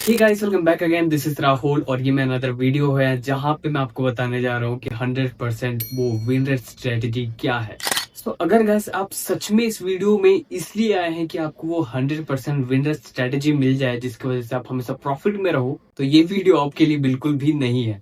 Hey guys, welcome back again. This is Rahul और ये मेरा अनदर वीडियो है जहां पे मैं आपको बताने जा रहा हूँ कि 100% वो विन रेट स्ट्रेटेजी क्या है। अगर गाइस आप सच में इस वीडियो में इसलिए आए हैं कि आपको वो 100% विन रेट स्ट्रेटेजी मिल जाए जिसकी वजह से आप हमेशा प्रॉफिट में रहो, तो ये वीडियो आपके लिए बिल्कुल भी नहीं है।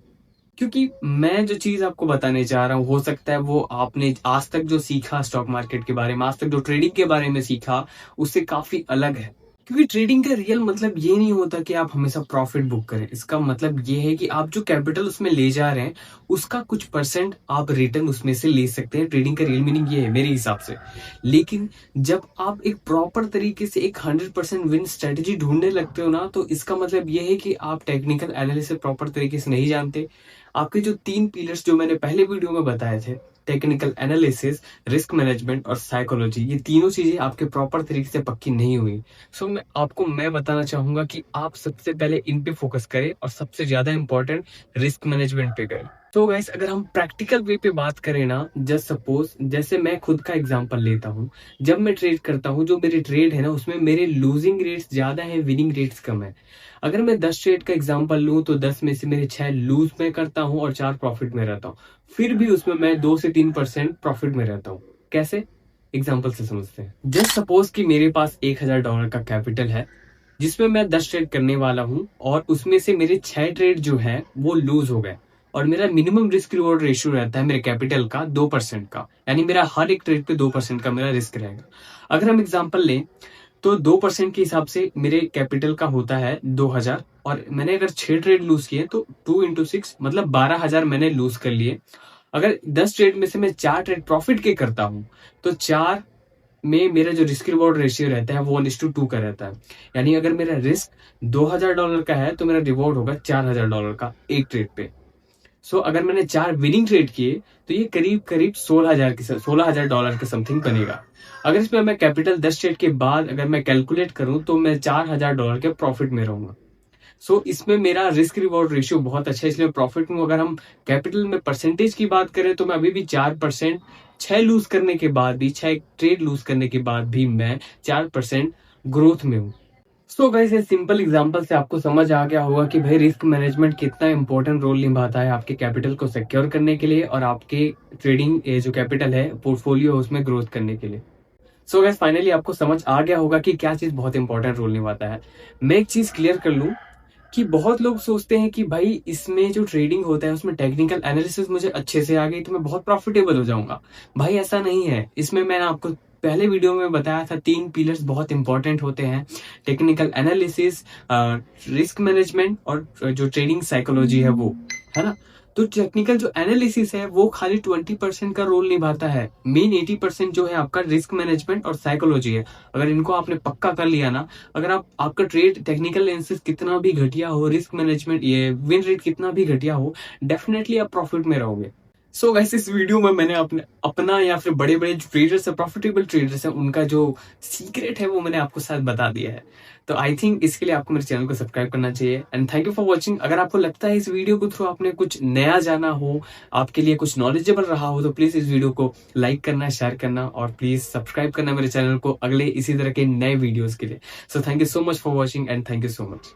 क्योंकि मैं जो चीज आपको बताने जा रहा हूँ, हो सकता है वो आपने आज तक जो सीखा स्टॉक मार्केट के बारे में, आज तक जो ट्रेडिंग के बारे में सीखा, उससे काफी अलग है। क्योंकि ट्रेडिंग का रियल मतलब ये नहीं होता कि आप हमेशा प्रॉफिट बुक करें। इसका मतलब ये है कि आप जो कैपिटल उसमें ले जा रहे हैं उसका कुछ परसेंट आप रिटर्न उसमें से ले सकते हैं। ट्रेडिंग का रियल मीनिंग ये है मेरे हिसाब से। लेकिन जब आप एक प्रॉपर तरीके से एक 100% विन स्ट्रेटेजी ढूंढने लगते हो ना, तो इसका मतलब ये है कि आप टेक्निकल एनालिसिस प्रॉपर तरीके से नहीं जानते। आपके जो 3 पिलर्स जो मैंने पहले वीडियो में बताए थे, टेक्निकल एनालिसिस, रिस्क मैनेजमेंट और साइकोलॉजी, ये तीनों चीजें आपके प्रॉपर तरीके से पक्की नहीं हुई। मैं बताना चाहूंगा कि आप सबसे पहले इन पे फोकस करें और सबसे ज्यादा इंपॉर्टेंट रिस्क मैनेजमेंट पे करें। तो गाइस, अगर हम प्रैक्टिकल वे पे बात करें ना, जस्ट सपोज जैसे मैं खुद का एग्जांपल लेता हूँ। जब मैं ट्रेड करता हूँ, जो मेरी ट्रेड है ना, उसमें मेरे लूजिंग रेट्स ज्यादा है, विनिंग रेट्स कम है। अगर मैं 10 ट्रेड का एग्जांपल लूं तो 10 में से मेरे 6 लूज में करता हूं और 4 प्रॉफिट में रहता हूं। फिर भी उसमें मैं 2 से 3% प्रॉफिट में रहता हूं। कैसे? एग्जांपल से समझते हैं। जस्ट सपोज कि मेरे पास $1000 का कैपिटल है जिसमें मैं 10 ट्रेड करने वाला हूं और उसमें से मेरे 6 ट्रेड जो है वो लूज हो गए और मेरा मिनिमम रिस्क रिवॉर्ड रेशियो रहता है मेरे कैपिटल का 2% का। यानी मेरा हर एक ट्रेड पे 2% का मेरा रिस्क रहेगा। अगर हम एग्जांपल लें तो 2% के हिसाब से मेरे कैपिटल का होता है 2000 और मैंने अगर 6 ट्रेड लूज किए तो 2 इंटू 6 मतलब 12000 मैंने लूज कर लिए। अगर 10 ट्रेड में से मैं 4 ट्रेड प्रॉफिट के करता हूं तो 4 में मेरा जो रिस्क रिवॉर्ड रेशियो रहता है वो 1:2 का रहता है। यानी अगर मेरा रिस्क $2000 का है तो मेरा रिवॉर्ड होगा $4000 का एक ट्रेड पे। अगर मैंने 4 विनिंग ट्रेड किए तो ये करीब करीब $16000 के समथिंग बनेगा। अगर इसमें मैं कैपिटल 10 ट्रेड के बाद अगर मैं कैलकुलेट करूं तो मैं $4000 के प्रॉफिट में रहूंगा। इसमें मेरा रिस्क रिवॉर्ड रेशियो बहुत अच्छा है, इसलिए प्रॉफिट में। अगर हम कैपिटल में परसेंटेज की बात करें तो मैं अभी भी 4%, 6 लूज करने के बाद भी, 6 ट्रेड लूज करने के बाद भी मैं 4% ग्रोथ में हूँ। गाइस, ये सिंपल एग्जांपल से आपको समझ आ गया होगा कि भाई रिस्क मैनेजमेंट कितना इंपॉर्टेंट रोल निभाता है आपके कैपिटल को सिक्योर करने के लिए और आपके ट्रेडिंग जो कैपिटल है, पोर्टफोलियो है, उसमें ग्रोथ करने के लिए। गाइस, फाइनली आपको समझ आ गया होगा कि क्या चीज बहुत इंपॉर्टेंट रोल निभाता है। मैं एक चीज क्लियर कर लूं कि बहुत लोग सोचते हैं कि भाई इसमें जो ट्रेडिंग होता है उसमें टेक्निकल एनालिसिस मुझे अच्छे से आ गई तो मैं बहुत प्रॉफिटेबल हो जाऊंगा। भाई ऐसा नहीं है। इसमें मैंने आपको पहले वीडियो में बताया था 3 पिलर्स बहुत इंपॉर्टेंट होते हैं, टेक्निकल एनालिसिस, रिस्क मैनेजमेंट और जो ट्रेडिंग साइकोलॉजी है वो, है ना। तो टेक्निकल जो एनालिसिस है वो खाली 20% का रोल निभाता है। मेन 80% जो है आपका रिस्क मैनेजमेंट और साइकोलॉजी है। अगर इनको आपने पक्का कर लिया ना, अगर आपका ट्रेड टेक्निकल एनालिसिस कितना भी घटिया हो, रिस्क मैनेजमेंट ये विन रेट कितना भी घटिया हो, डेफिनेटली आप प्रॉफिट में रहोगे। गाइस, इस वीडियो में मैंने अपना या फिर बड़े बड़े जो ट्रेडर्स है, प्रॉफिटेबल ट्रेडर्स है, उनका जो सीक्रेट है वो मैंने आपको साथ बता दिया है। तो आई थिंक इसके लिए आपको मेरे चैनल को सब्सक्राइब करना चाहिए। And thank you for watching. अगर आपको लगता है इस वीडियो के थ्रू आपने कुछ नया जाना हो, आपके लिए कुछ नॉलेजेबल रहा हो, तो प्लीज इस वीडियो को लाइक करना, शेयर करना और प्लीज सब्सक्राइब करना मेरे चैनल को अगले इसी तरह के नए वीडियोज के लिए। Thank you so much for watching and thank you so much.